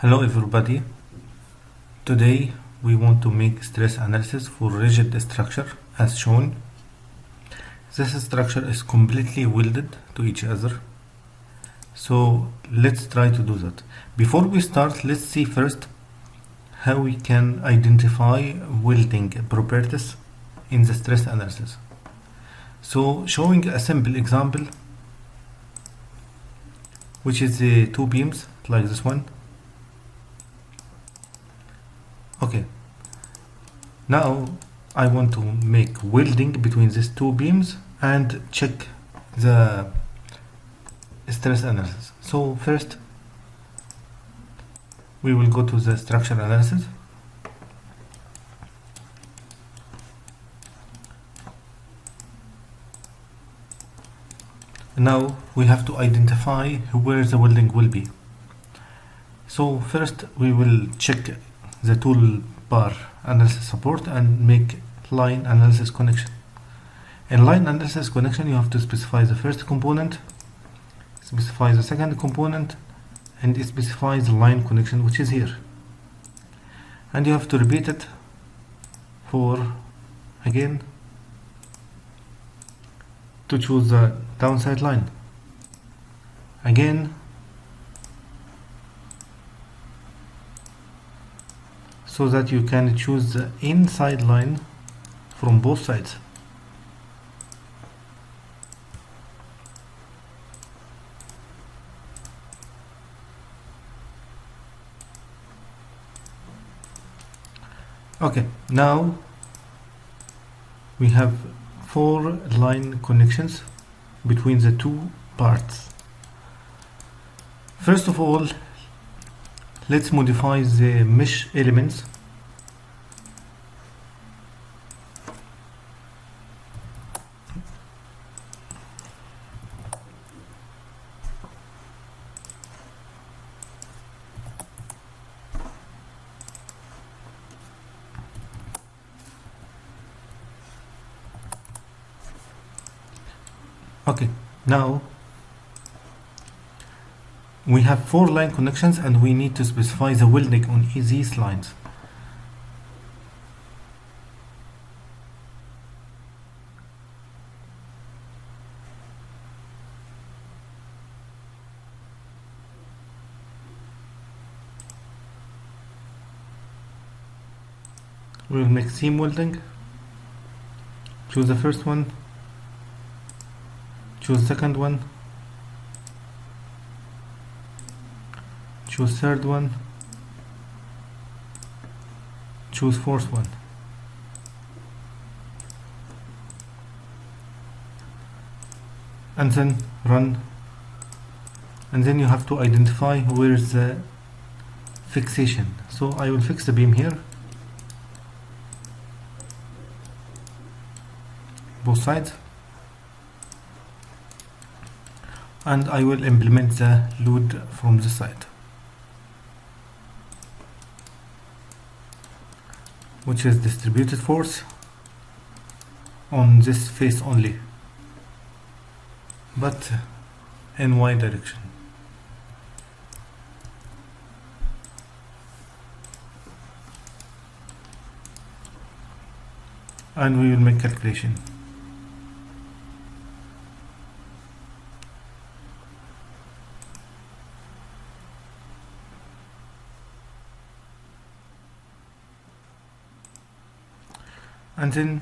Hello everybody. Today we want to make stress analysis for rigid structure as shown. This structure is completely welded to each other. So let's try to do that. Before we start, let's see first how we can identify welding properties in the stress analysis. So showing a simple example, which is the two beams like this one. Okay, now I want to make welding between these two beams and check the stress analysis. So first we will go to the structure analysis. Now we have to identify where the welding will be. So first we will check the toolbar analysis support and make line analysis connection. In line analysis connection, you have to specify the first component, specify the second component, and specify the line connection, which is here. And you have to repeat it for again to choose the downside line. Again, so that you can choose the inside line from both sides. Okay, now we have 4 line connections between the two parts. First of all, let's modify the mesh elements. Okay, now we have 4 line connections and we need to specify the welding on these lines. We will make seam welding. Choose the first one, choose the second one, choose third one, choose fourth one. And then run. And then you have to identify where is the fixation. So I will fix the beam here, both sides, and I will implement the load from this side, which is distributed force on this face only, but in Y direction. And we will make calculation. And then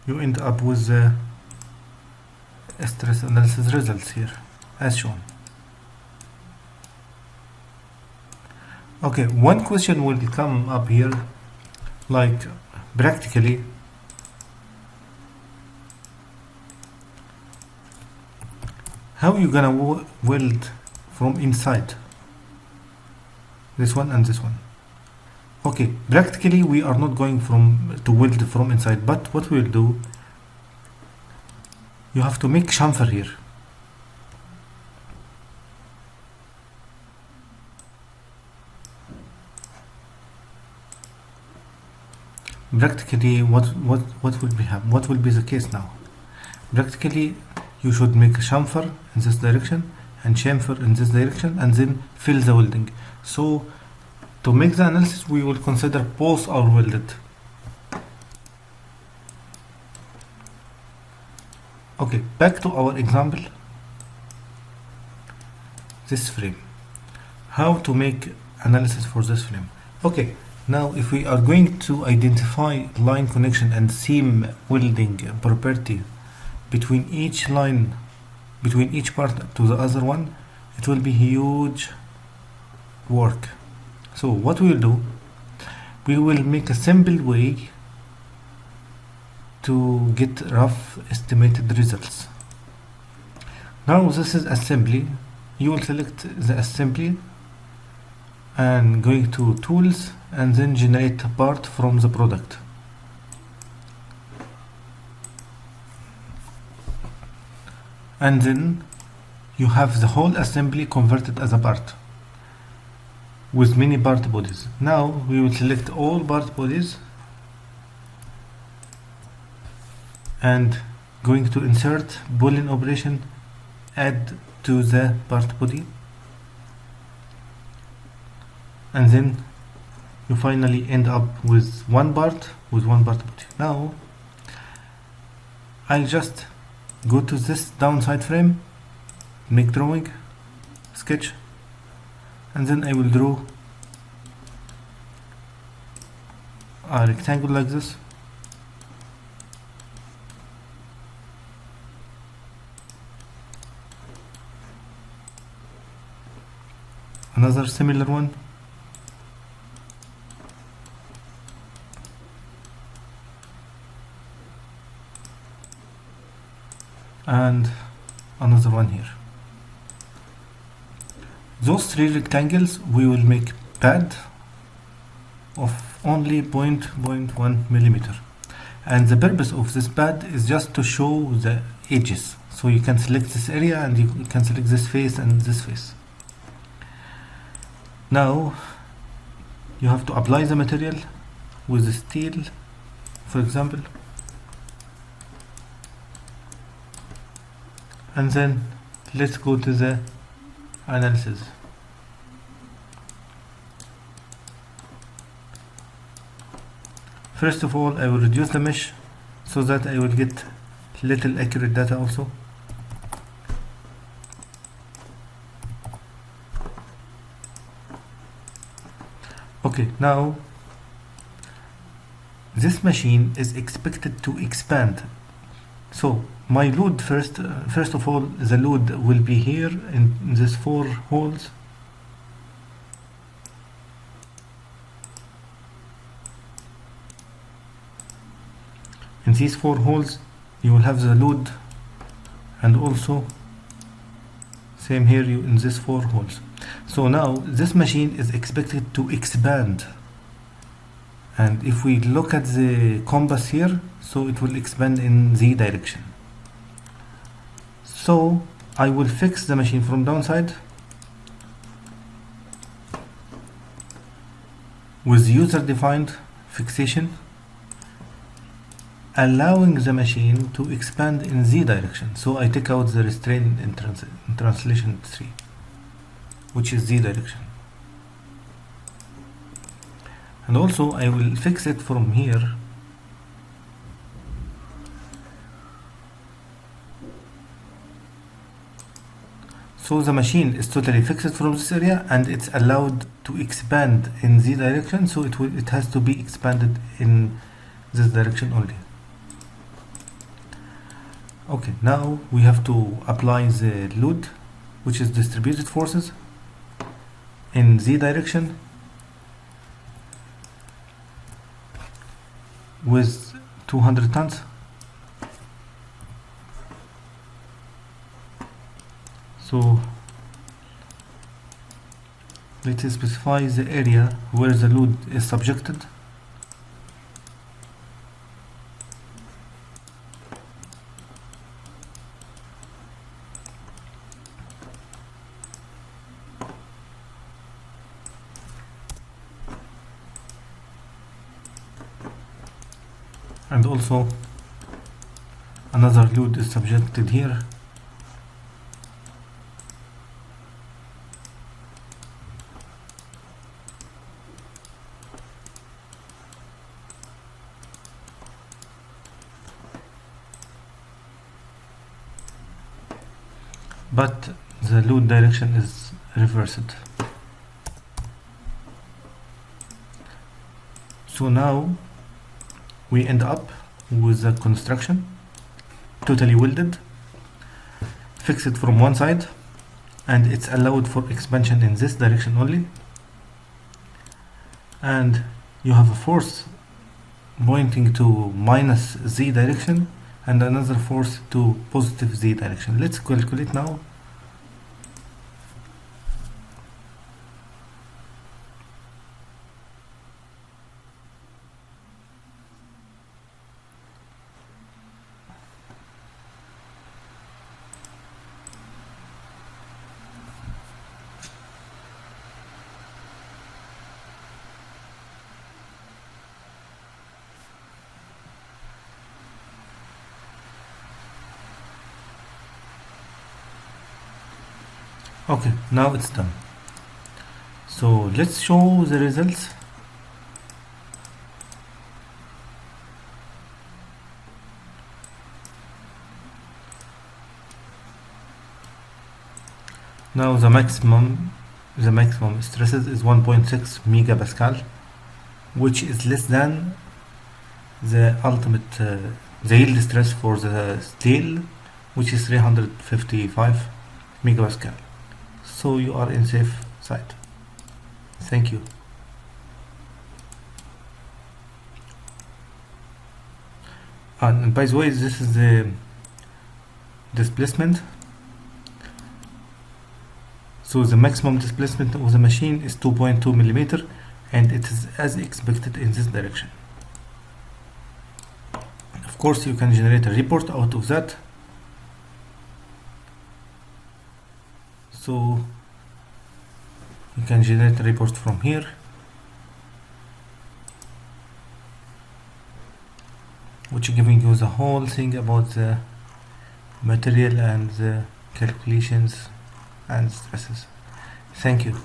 you end up with the stress analysis results here as shown. Okay, one question will come up here, like practically how you gonna weld from inside this one and this one. Okay, practically we are not going to weld from inside, but what we'll do, you have to make chamfer here. Practically what will be the case now? Practically you should make a chamfer in this direction and chamfer in this direction, and then fill the welding. So to make the analysis, we will consider both are welded. Okay, back to our example. This frame. How to make analysis for this frame? Okay, now if we are going to identify line connection and seam welding property between each line, between each part to the other one, it will be huge work. So what we will do, we will make a simple way to get rough estimated results. Now this is assembly. You will select the assembly and going to tools and then generate a part from the product. And then you have the whole assembly converted as a part with many part bodies. Now we will select all part bodies and going to insert boolean operation, add to the part body, and then you finally end up with one part body. Now I just go to this downside frame, make drawing, sketch, and then I will draw a rectangle like this. Another similar one, and another one here. Those three rectangles we will make pad of only 0.1 millimeter, and the purpose of this pad is just to show the edges. So you can select this area and you can select this face and this face. Now you have to apply the material with the steel, for example, and then let's go to the analysis. First of all, I will reduce the mesh so that I will get little accurate data also. Okay, now this machine is expected to expand. So my load first of all, the load will be here in these 4 holes. In these 4 holes you will have the load, and also same here in these 4 holes. So now this machine is expected to expand, and if we look at the compass here, so it will expand in Z direction. So I will fix the machine from downside with user defined fixation, allowing the machine to expand in Z direction. So I take out the restraint in translation 3, which is Z direction, and also I will fix it from here. So the machine is totally fixed from this area and it's allowed to expand in Z direction, so it has to be expanded in this direction only. Okay, now we have to apply the load, which is distributed forces, in Z direction with 200 tons. So let's specify the area where the load is subjected. And also another load is subjected here. but the load direction is reversed. So now we end up with the construction totally welded, fixed from one side, and it's allowed for expansion in this direction only, and you have a force pointing to minus z direction and another force to positive z direction. Let's calculate now. Okay, now it's done. So let's show the results. Now the maximum stresses is 1.6 megapascal, which is less than the ultimate the yield stress for the steel, which is 355 megapascal. So you are in safe side. Thank you. And by the way, this is the displacement. So the maximum displacement of the machine is 2.2 millimeter, and it is as expected in this direction. Of course, you can generate a report out of that. So you can generate a report from here. Which is giving you the whole thing about the material and the calculations and stresses. Thank you.